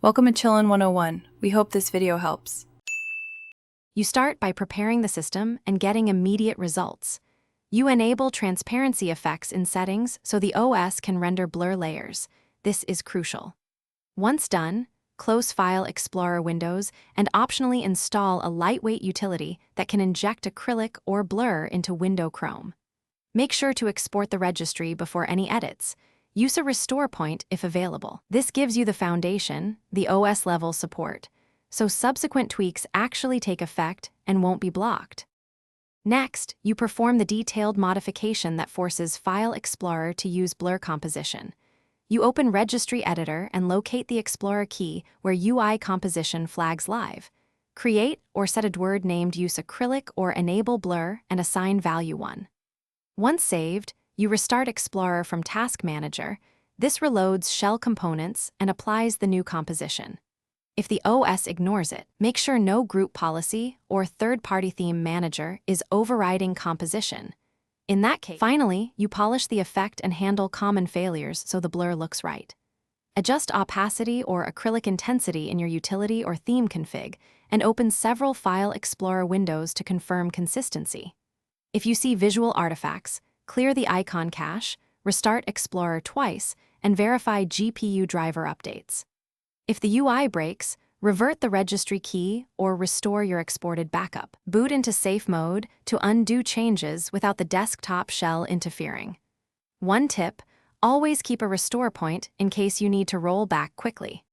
Welcome to Chillin' 101. We hope this video helps. You start by preparing the system and getting immediate results. You enable transparency effects in settings so the OS can render blur layers. This is crucial. Once done, close File Explorer windows and optionally install a lightweight utility that can inject acrylic or blur into Window Chrome. Make sure to export the registry before any edits. Use a restore point if available. This gives you the foundation, the OS-level support, so subsequent tweaks actually take effect and won't be blocked. Next, you perform the detailed modification that forces File Explorer to use blur composition. You open Registry Editor and locate the Explorer key where UI composition flags live. Create or set a word named Use Acrylic or Enable Blur and assign value 1. Once saved, you restart Explorer from Task Manager. This reloads shell components and applies the new composition. If the OS ignores it, make sure no group policy or third-party theme manager is overriding composition. In that case, finally, you polish the effect and handle common failures so the blur looks right. Adjust opacity or acrylic intensity in your utility or theme config and open several File Explorer windows to confirm consistency. If you see visual artifacts, clear the icon cache, restart Explorer twice, and verify GPU driver updates. If the UI breaks, revert the registry key or restore your exported backup. Boot into safe mode to undo changes without the desktop shell interfering. One tip: always keep a restore point in case you need to roll back quickly.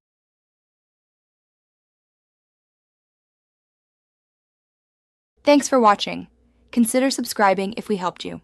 Thanks for watching. Consider subscribing if we helped you.